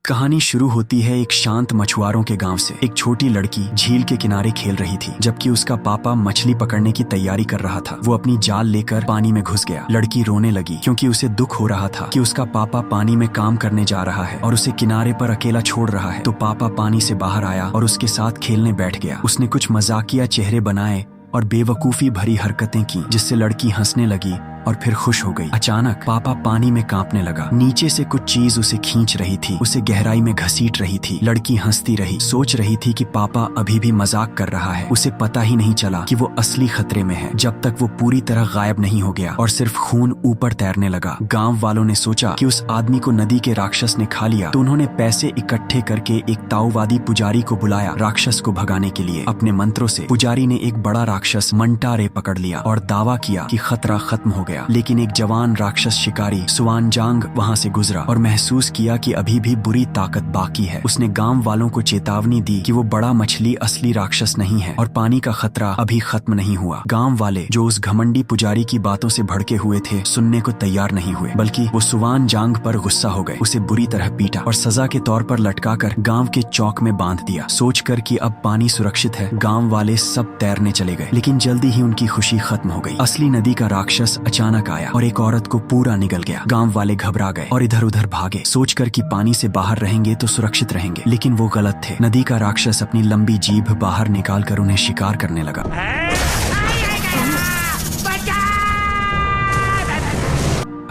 कहानी शुरू होती है एक शांत मछुआरों के गांव से। एक छोटी लड़की झील के किनारे खेल रही थी, जबकि उसका पापा मछली पकड़ने की तैयारी कर रहा था। वो अपनी जाल लेकर पानी में घुस गया। लड़की रोने लगी क्योंकि उसे दुख हो रहा था कि उसका पापा पानी में काम करने जा रहा है और उसे किनारे पर अकेला छोड़ रहा है। तो पापा पानी से बाहर आया और उसके साथ खेलने बैठ गया। उसने कुछ मजाकिया चेहरे बनाए और बेवकूफी भरी हरकतें की, जिससे लड़की हंसने लगी और फिर खुश हो गई। अचानक पापा पानी में कांपने लगा। नीचे से कुछ चीज उसे खींच रही थी, उसे गहराई में घसीट रही थी। लड़की हंसती रही, सोच रही थी कि पापा अभी भी मजाक कर रहा है। उसे पता ही नहीं चला कि वो असली खतरे में है, जब तक वो पूरी तरह गायब नहीं हो गया और सिर्फ खून ऊपर तैरने लगा। गांव वालों ने सोचा कि उस आदमी को नदी के राक्षस ने खा लिया, तो उन्होंने पैसे इकट्ठे करके एक ताओवादी पुजारी को बुलाया राक्षस को भगाने के लिए। अपने मंत्रों से पुजारी ने एक बड़ा राक्षस मंटारे पकड़ लिया और दावा किया कि खतरा खत्म हो गया। लेकिन एक जवान राक्षस शिकारी सुआनजांग वहां से गुजरा और महसूस किया कि अभी भी बुरी ताकत बाकी है। उसने गांव वालों को चेतावनी दी कि वो बड़ा मछली असली राक्षस नहीं है और पानी का खतरा अभी खत्म नहीं हुआ। गांव वाले, जो उस घमंडी पुजारी की बातों से भड़के हुए थे, सुनने को तैयार नहीं हुए, बल्कि वो सुआनजांग पर गुस्सा हो गए। उसे बुरी तरह पीटा और सजा के तौर पर लटकाकर गांव के चौक में बांध दिया। सोचकर कि अब पानी सुरक्षित है, गांव वाले सब तैरने चले गए। लेकिन जल्दी ही उनकी खुशी खत्म हो गई। असली नदी का राक्षस अचानक आया और एक औरत को पूरा निगल गया। गांव वाले घबरा गए और इधर उधर भागे, सोचकर कि पानी से बाहर रहेंगे तो सुरक्षित रहेंगे। लेकिन वो गलत थे। नदी का राक्षस अपनी लंबी जीभ बाहर निकालकर उन्हें शिकार करने लगा।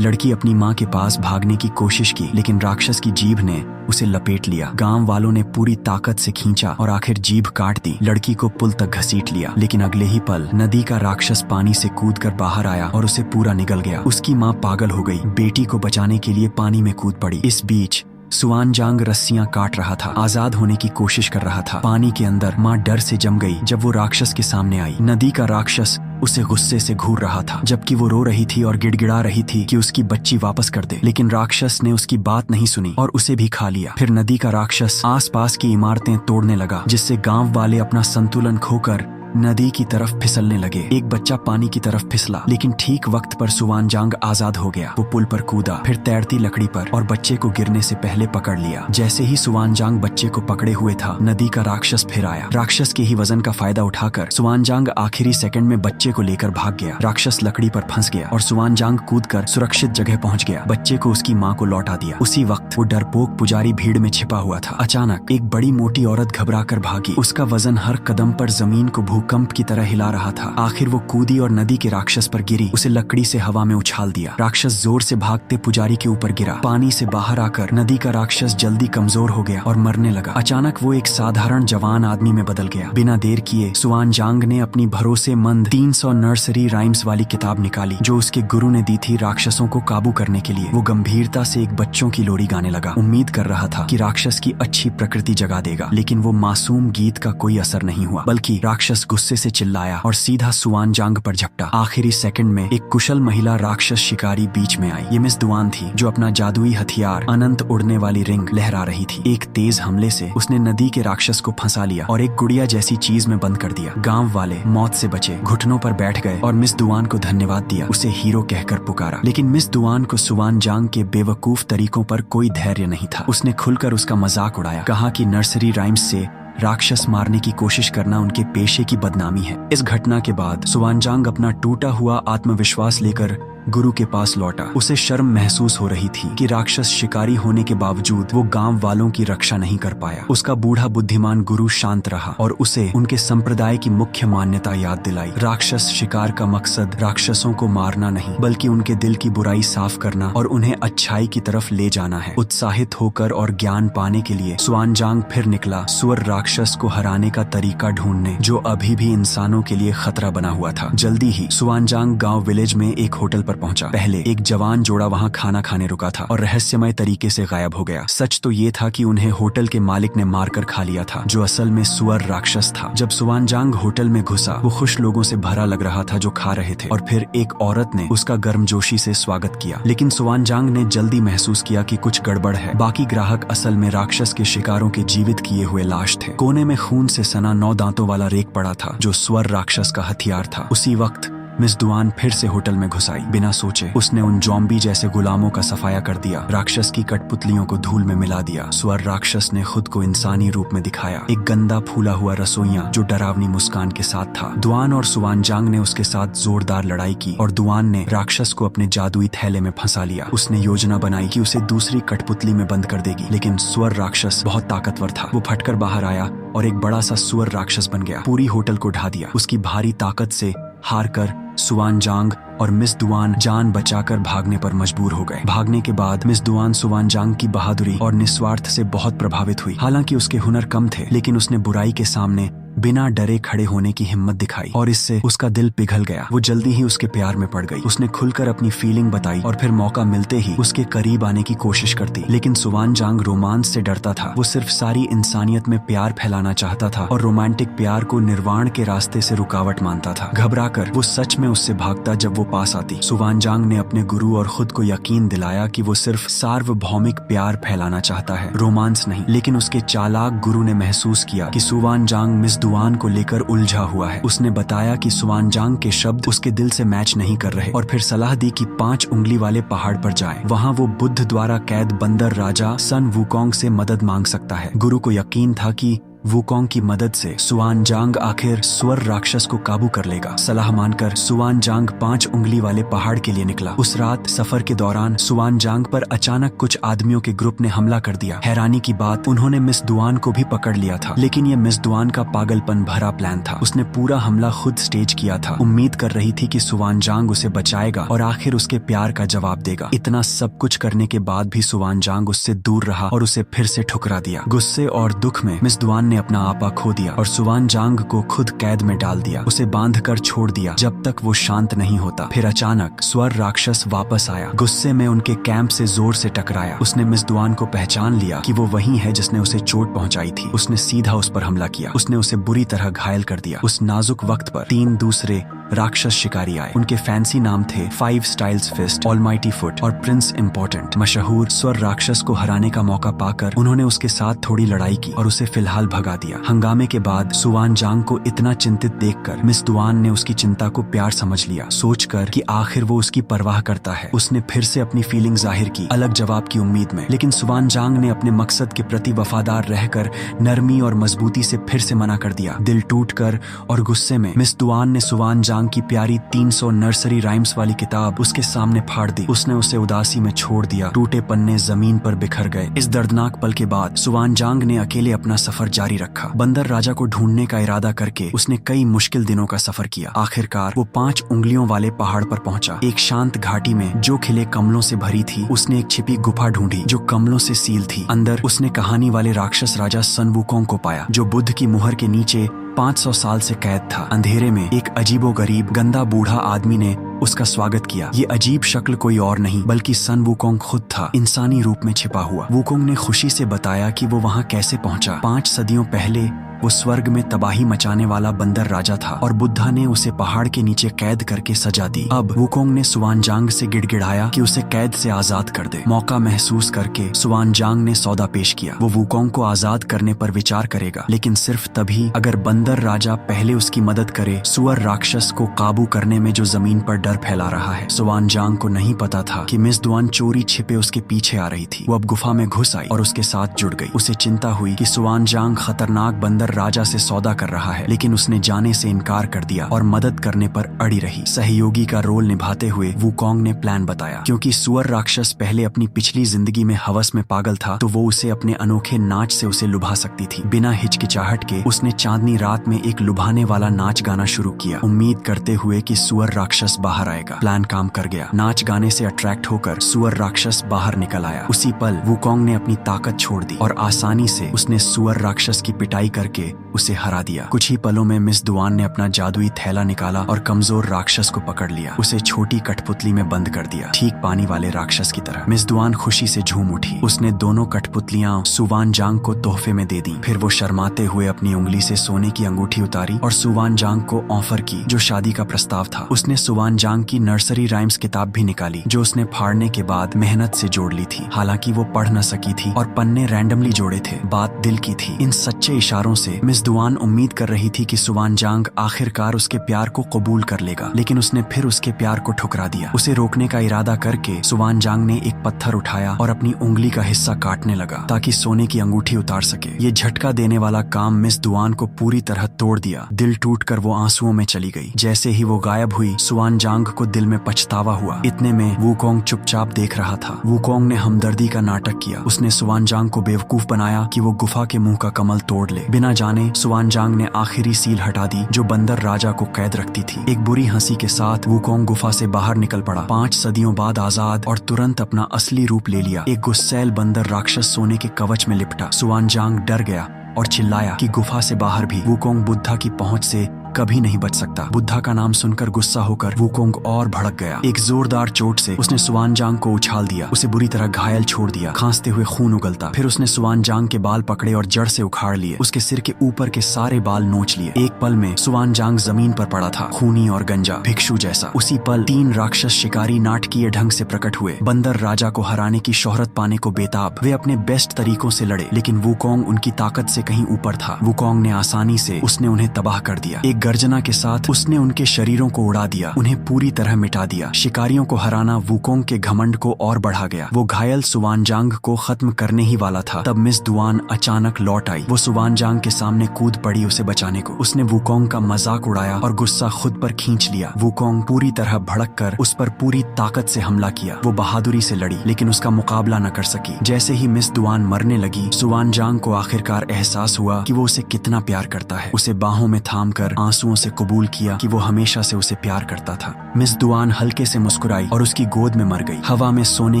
लड़की अपनी माँ के पास भागने की कोशिश की, लेकिन राक्षस की जीभ ने उसे लपेट लिया। गांव वालों ने पूरी ताकत से खींचा और आखिर जीभ काट दी। लड़की को पुल तक घसीट लिया, लेकिन अगले ही पल नदी का राक्षस पानी से कूदकर बाहर आया और उसे पूरा निगल गया। उसकी माँ पागल हो गई, बेटी को बचाने के लिए पानी में कूद पड़ी। इस बीच सुआनजांग रस्सियां काट रहा था, आजाद होने की कोशिश कर रहा था। पानी के अंदर माँ डर से जम गई जब वो राक्षस के सामने आई। नदी का राक्षस उसे गुस्से से घूर रहा था, जबकि वो रो रही थी और गिड़गिड़ा रही थी कि उसकी बच्ची वापस कर दे। लेकिन राक्षस ने उसकी बात नहीं सुनी और उसे भी खा लिया। फिर नदी का राक्षस आसपास की इमारतें तोड़ने लगा, जिससे गांव वाले अपना संतुलन खोकर नदी की तरफ फिसलने लगे। एक बच्चा पानी की तरफ फिसला, लेकिन ठीक वक्त पर सुआनजांग आजाद हो गया। वो पुल पर कूदा, फिर तैरती लकड़ी पर और बच्चे को गिरने से पहले पकड़ लिया। जैसे ही सुआनजांग बच्चे को पकड़े हुए था, नदी का राक्षस फिर आया। राक्षस के ही वजन का फायदा उठाकर सुआनजांग आखिरी सेकंड में बच्चे को लेकर भाग गया। राक्षस लकड़ी पर फंस गया और सुआनजांग कूदकर सुरक्षित जगह पहुंच गया। बच्चे को उसकी माँ को लौटा दिया। उसी वक्त वो डरपोक पुजारी भीड़ में छिपा हुआ था। अचानक एक बड़ी मोटी औरत घबराकर भागी। उसका वजन हर कदम पर जमीन को भूकंप की तरह हिला रहा था। आखिर वो कूदी और नदी के राक्षस पर गिरी, उसे लकड़ी से हवा में उछाल दिया। राक्षस जोर से भागते पुजारी के ऊपर गिरा। पानी से बाहर आकर नदी का राक्षस जल्दी कमजोर हो गया और मरने लगा। अचानक वो एक साधारण जवान आदमी में बदल गया। बिना देर किए सुआनजांग ने अपनी भरोसेमंद 300 नर्सरी राइम्स वाली किताब निकाली, जो उसके गुरु ने दी थी राक्षसों को काबू करने के लिए। वो गंभीरता से एक बच्चों की लोरी गाने लगा। उम्मीद कर रहा था कि राक्षस की अच्छी प्रकृति जगा देगा, लेकिन वो मासूम गीत का कोई असर नहीं हुआ, बल्कि राक्षस गुस्से से चिल्लाया और सीधा सुआनजांग पर झपटा। आखिरी सेकंड में एक कुशल महिला राक्षस शिकारी बीच में आई। ये मिस दुआन थी, जो अपना जादुई हथियार अनंत उड़ने वाली रिंग लहरा रही थी। एक तेज हमले से उसने नदी के राक्षस को फंसा लिया और एक गुड़िया जैसी चीज में बंद कर दिया। गांव वाले मौत से बचे, घुटनों पर बैठ गए और मिस दुआन को धन्यवाद दिया। उसे हीरो कहकर पुकारा। लेकिन मिस दुआन को सुआनजांग के बेवकूफ तरीकों पर कोई धैर्य नहीं था। उसने खुलकर उसका मजाक उड़ाया, कहा कि नर्सरी राइम्स से राक्षस मारने की कोशिश करना उनके पेशे की बदनामी है। इस घटना के बाद सुआनजांग अपना टूटा हुआ आत्मविश्वास लेकर गुरु के पास लौटा। उसे शर्म महसूस हो रही थी कि राक्षस शिकारी होने के बावजूद वो गांव वालों की रक्षा नहीं कर पाया। उसका बूढ़ा बुद्धिमान गुरु शांत रहा और उसे उनके संप्रदाय की मुख्य मान्यता याद दिलाई। राक्षस शिकार का मकसद राक्षसों को मारना नहीं, बल्कि उनके दिल की बुराई साफ करना और उन्हें अच्छाई की तरफ ले जाना है। उत्साहित होकर और ज्ञान पाने के लिए सुआनजांग फिर निकला सुअर राक्षस को हराने का तरीका ढूंढने, जो अभी भी इंसानों के लिए खतरा बना हुआ था। जल्दी ही सुआनजांग गांव विलेज में एक होटल पर पहुंचा। पहले एक जवान जोड़ा वहां खाना खाने रुका था और रहस्यमय तरीके से गायब हो गया। सच तो ये था कि उन्हें होटल के मालिक ने मारकर खा लिया था, जो असल में सुअर राक्षस था। जब सुआनजांग होटल में घुसा, वो खुश लोगों से भरा लग रहा था जो खा रहे थे, और फिर एक औरत ने उसका गर्मजोशी से स्वागत किया। लेकिन सुआनजांग ने जल्दी महसूस किया कि कुछ गड़बड़ है। बाकी ग्राहक असल में राक्षस के शिकारों के जीवित किए हुए लाश थे। कोने में खून से सना 9 दांतों वाला रेक पड़ा था, जो सुअर राक्षस का हथियार था। उसी वक्त मिस दुआन फिर से होटल में घुस आई। बिना सोचे उसने उन जॉम्बी जैसे गुलामों का सफाया कर दिया, राक्षस की कठपुतलियों को धूल में मिला दिया। स्वर राक्षस ने खुद को इंसानी रूप में दिखाया, एक गंदा फूला हुआ रसोइया जो डरावनी मुस्कान के साथ था। दुआन और सुवानजांग ने उसके साथ जोरदार लड़ाई की और दुआन ने राक्षस को अपने जादुई थैले में फंसा लिया। उसने योजना बनाई कि उसे दूसरी कठपुतली में बंद कर देगी, लेकिन स्वर राक्षस बहुत ताकतवर था। वो फटकर बाहर आया और एक बड़ा सा स्वर राक्षस बन गया, पूरी होटल को ढा दिया। उसकी भारी ताकत से हारकर सुवानजांग और मिस दुआन जान बचाकर भागने पर मजबूर हो गए। भागने के बाद मिस दुआन सुवानजांग की बहादुरी और निस्वार्थ से बहुत प्रभावित हुई। हालांकि उसके हुनर कम थे, लेकिन उसने बुराई के सामने बिना डरे खड़े होने की हिम्मत दिखाई और इससे उसका दिल पिघल गया। वो जल्दी ही उसके प्यार में पड़ गई। उसने खुलकर अपनी फीलिंग बताई और फिर मौका मिलते ही उसके करीब आने की कोशिश करती। लेकिन सुवानजांग रोमांस से डरता था। वो सिर्फ सारी इंसानियत में प्यार फैलाना चाहता था और रोमांटिक प्यार को निर्वाण के रास्ते से रुकावट मानता था। घबराकर वो सच में उससे भागता जब वो पास आती। सुवानजांग ने अपने गुरु और खुद को यकीन दिलाया कि वो सिर्फ सार्वभौमिक प्यार फैलाना चाहता है, रोमांस नहीं। लेकिन उसके चालाक गुरु ने महसूस किया कि सुवानजांग मिस दुआन को लेकर उलझा हुआ है। उसने बताया कि सुवानजांग के शब्द उसके दिल से मैच नहीं कर रहे और फिर सलाह दी कि 5 उंगली वाले पहाड़ पर जाएं। वहां वो बुद्ध द्वारा कैद बंदर राजा सन वुकोंग से मदद मांग सकता है। गुरु को यकीन था कि वुकोंग की मदद से सुवानजांग आखिर स्वर राक्षस को काबू कर लेगा। सलाह मानकर सुवानजांग 5 उंगली वाले पहाड़ के लिए निकला। उस रात सफर के दौरान सुवानजांग पर अचानक कुछ आदमियों के ग्रुप ने हमला कर दिया। हैरानी की बात, उन्होंने मिस दुआन को भी पकड़ लिया था, लेकिन ये मिस दुआन का पागलपन भरा प्लान था। उसने पूरा हमला खुद स्टेज किया था। उम्मीद कर रही थी कि सुवानजांग उसे बचाएगा और आखिर उसके प्यार का जवाब देगा। इतना सब कुछ करने के बाद भी सुवानजांग उससे दूर रहा और उसे फिर से ठुकरा दिया। गुस्से और दुख में मिस दुआन ने अपना आपा खो दिया और सुवानजांग को खुद कैद में डाल दिया। उसे बांधकर छोड़ दिया जब तक वो शांत नहीं होता। फिर अचानक स्वर राक्षस वापस आया। गुस्से में उनके कैंप से जोर से टकराया। उसने मिस दुआन को पहचान लिया कि वो वही है जिसने उसे चोट पहुंचाई थी। उसने सीधा उस पर हमला किया। उसने उसे बुरी तरह घायल कर दिया। उस नाजुक वक्त पर 3 दूसरे राक्षस शिकारी आए। उनके फैंसी नाम थे 5 स्टाइल्स फिस्ट, ऑलमाइटी फुट और प्रिंस इम्पोर्टेंट। मशहूर स्वर राक्षस को हराने का मौका पाकर उन्होंने उसके साथ थोड़ी लड़ाई की और उसे फिलहाल भगा दिया। हंगामे के बाद सुवानजांग को इतना चिंतित देखकर मिस दुआन ने उसकी चिंता को प्यार समझ लिया। सोचकर कि आखिर वो उसकी परवाह करता है, उसने फिर से अपनी फीलिंग जाहिर की, अलग जवाब की उम्मीद में। लेकिन सुवानजांग ने अपने मकसद के प्रति वफादार रहकर नरमी और मजबूती से फिर से मना कर दिया। दिल टूटकर और गुस्से में मिस दुआन ने सुवानजांग की प्यारी 300 नर्सरी राइम्स वाली किताब उसके सामने फाड़ दी। उसने उसे उदासी में छोड़ दिया। टूटे पन्ने जमीन पर बिखर गए। इस दर्दनाक पल के बाद सुवानजांग ने अकेले अपना सफर जारी रखा। बंदर राजा को ढूंढने का इरादा करके उसने कई मुश्किल दिनों का सफर किया। आखिरकार वो 5 उंगलियों वाले पहाड़ पर पहुंचा। एक शांत घाटी में जो खिले कमलों से भरी थी। उसने एक छिपी गुफा ढूंढी जो कमलों से सील थी। अंदर उसने कहानी वाले राक्षस राजा सन वुकोंग को पाया, जो बुद्ध की मुहर के नीचे 500 साल से कैद था। अंधेरे में एक अजीबोगरीब गंदा बूढ़ा आदमी ने उसका स्वागत किया। ये अजीब शक्ल कोई और नहीं बल्कि सन वुकोंग खुद था, इंसानी रूप में छिपा हुआ। वुकोंग ने खुशी से बताया कि वो वहां कैसे पहुंचा। 5 सदियों पहले वो स्वर्ग में तबाही मचाने वाला बंदर राजा था और बुद्धा ने उसे पहाड़ के नीचे कैद करके सजा दी। अब वुकोंग ने सुवानजांग से गिड़गिड़ाया कि उसे कैद से आजाद कर दे। मौका महसूस करके सुवानजांग ने सौदा पेश किया। वो वुकोंग को आजाद करने पर विचार करेगा, लेकिन सिर्फ तभी अगर बंदर राजा पहले उसकी मदद करे सुअर राक्षस को काबू करने में जो जमीन पर डर फैला रहा है। सुवानजांग को नहीं पता था कि मिस दुआन चोरी छिपे उसके पीछे आ रही थी। वो अब गुफा में घुस आई और उसके साथ जुड़ गई। उसे चिंता हुई कि सुवानजांग खतरनाक बंदर राजा से सौदा कर रहा है, लेकिन उसने जाने से इनकार कर दिया और मदद करने पर अड़ी रही। सहयोगी का रोल निभाते हुए वुकोंग ने प्लान बताया। क्योंकि सुअर राक्षस पहले अपनी पिछली जिंदगी में हवस में पागल था, तो वो उसे अपने अनोखे नाच से उसे लुभा सकती थी। बिना हिचकिचाहट के उसने चांदनी रात में एक लुभाने वाला नाच गाना शुरू किया, उम्मीद करते हुए कि सुअर राक्षस बाहर आएगा। प्लान काम कर गया। नाच गाने से अट्रैक्ट होकर सुअर राक्षस बाहर निकल आया। उसी पल वुकोंग ने अपनी ताकत छोड़ दी और आसानी से उसने सुअर राक्षस की पिटाई करके उसे हरा दिया। कुछ ही पलों में मिस दुआन ने अपना जादुई थैला निकाला और कमजोर राक्षस को पकड़ लिया। उसे छोटी कठपुतली में बंद कर दिया, ठीक पानी वाले राक्षस की तरह। मिस दुआन खुशी से झूम उठी। उसने दोनों कठपुतलियां सुवानजांग को तोहफे में दे दी। फिर वो शर्माते हुए अपनी उंगली से सोने की अंगूठी उतारी और सुवानजांग को ऑफर की, जो शादी का प्रस्ताव था। उसने सुवानजांग की नर्सरी राइम्स किताब भी निकाली, जो उसने फाड़ने के बाद मेहनत से जोड़ ली थी। हालांकि वो पढ़ न सकी थी और पन्ने रैंडमली जोड़े थे। बात दिल की थी। इन सच्चे इशारों से से मिस दुआन उम्मीद कर रही थी कि सुवानजांग आखिरकार उसके प्यार को कबूल कर लेगा, लेकिन उसने फिर उसके प्यार को ठुकरा दिया। उसे रोकने का इरादा करके सुवानजांग ने एक पत्थर उठाया और अपनी उंगली का हिस्सा काटने लगा ताकि सोने की अंगूठी उतार सके। ये झटका देने वाला काम मिस दुआन को पूरी तरह तोड़ दिया। दिल टूटकर वो आंसुओं में चली गई। जैसे ही वो गायब हुई, सुवानजांग को दिल में पछतावा हुआ। इतने में वूकोंग चुपचाप देख रहा था। वूकोंग ने हमदर्दी का नाटक किया। उसने सुवानजांग को बेवकूफ बनाया कि वो गुफा के मुंह का कमल तोड़ ले। बिना जाने सुवानजांग ने आखिरी सील हटा दी जो बंदर राजा को कैद रखती थी। एक बुरी हंसी के साथ वूकोंग गुफा से बाहर निकल पड़ा, 5 सदियों बाद आजाद, और तुरंत अपना असली रूप ले लिया। एक गुस्सैल बंदर राक्षस सोने के कवच में लिपटा। सुवानजांग डर गया और चिल्लाया कि गुफा से बाहर भी वूकोंग बुद्धा की पहुंच से कभी नहीं बच सकता। बुद्धा का नाम सुनकर गुस्सा होकर वूकोंग और भड़क गया। एक जोरदार चोट से उसने सुवानजांग को उछाल दिया, उसे बुरी तरह घायल छोड़ दिया, खांसते हुए खून उगलता। फिर उसने सुवानजांग के बाल पकड़े और जड़ से उखाड़ लिए। उसके सिर के ऊपर के सारे बाल नोच लिए। एक पल में सुवानजांग जमीन पर पड़ा था, खूनी और गंजा, भिक्षु जैसा। उसी पल 3 राक्षस शिकारी नाटकीय ढंग से प्रकट हुए। बंदर राजा को हराने की शोहरत पाने को बेताब, वे अपने बेस्ट तरीकों से लड़े, लेकिन वूकोंग उनकी ताकत से कहीं ऊपर था। वूकोंग ने आसानी से उसने उन्हें तबाह कर दिया। एक गर्जना के साथ उसने उनके शरीरों को उड़ा दिया, उन्हें पूरी तरह मिटा दिया। शिकारियों को हराना वूकोंग के घमंड को और बढ़ा गया। वो घायल सुवानजांग को खत्म करने ही वाला था, तब मिस दुआन अचानक लौट आई। वो सुवानजांग के सामने कूद पड़ी उसे बचाने को। उसने वूकोंग का मजाक उड़ाया और गुस्सा खुद पर खींच लिया। वूकोंग पूरी तरह भड़क कर उस पर पूरी ताकत से हमला किया। वो बहादुरी से लड़ी, लेकिन उसका मुकाबला न कर सकी। जैसे ही मिस दुआन मरने लगी, सुवानजांग को आखिरकार एहसास हुआ कि वो उसे कितना प्यार करता है। उसे बाहों में थाम कर आंसुओं से कबूल किया कि वो हमेशा से उसे प्यार करता था। मिस दुआन हल्के से मुस्कुराई और उसकी गोद में मर गई, हवा में सोने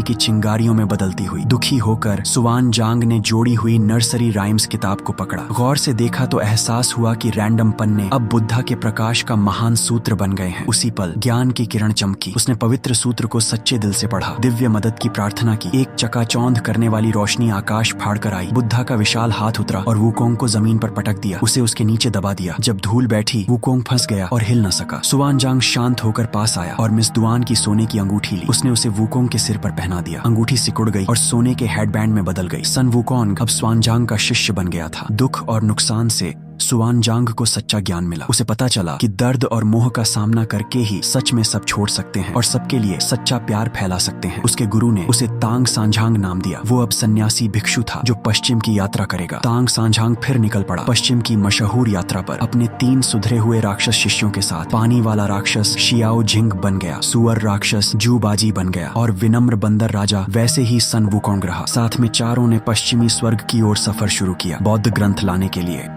की चिंगारियों में बदलती हुई। दुखी होकर सुवानजांग ने जोड़ी हुई नर्सरी राइम्स किताब को पकड़ा। गौर से देखा तो एहसास हुआ कि रैंडम पन्ने अब बुद्धा के प्रकाश का महान सूत्र बन गए हैं। उसी पल ज्ञान की किरण चमकी। उसने पवित्र सूत्र को सच्चे दिल से पढ़ा, दिव्य मदद की प्रार्थना की। एक चकाचौंध करने वाली रोशनी आकाश फाड़ कर आई। बुद्धा का विशाल हाथ उतरा और वूकोंग को जमीन पर पटक दिया, उसे उसके नीचे दबा दिया। जब धूल बैठी, वूकोंग फंस गया और हिल न सका। सुवानजांग शांत होकर पास आया और मिस दुआन की सोने की अंगूठी ली। उसने उसे वूकोंग के सिर पर पहना दिया। अंगूठी सिकुड़ गई और सोने के हेडबैंड में बदल गई। सन वूकोंग अब सुवानजांग का शिष्य बन गया था। दुख और नुकसान से सुवानजांग को सच्चा ज्ञान मिला। उसे पता चला कि दर्द और मोह का सामना करके ही सच में सब छोड़ सकते हैं और सबके लिए सच्चा प्यार फैला सकते हैं। उसके गुरु ने उसे तांग सांझांग नाम दिया। वो अब सन्यासी भिक्षु था जो पश्चिम की यात्रा करेगा। तांग सांझांग फिर निकल पड़ा पश्चिम की मशहूर यात्रा पर, अपने 3 सुधरे हुए राक्षस शिष्यों के साथ। पानी वाला राक्षस शियाओ जिंग बन गया, सुअर राक्षस जूबाजी बन गया और विनम्र बंदर राजा वैसे ही सन वूकोंग रहा। साथ में चारों ने पश्चिमी स्वर्ग की ओर सफर शुरू किया, बौद्ध ग्रंथ लाने के लिए।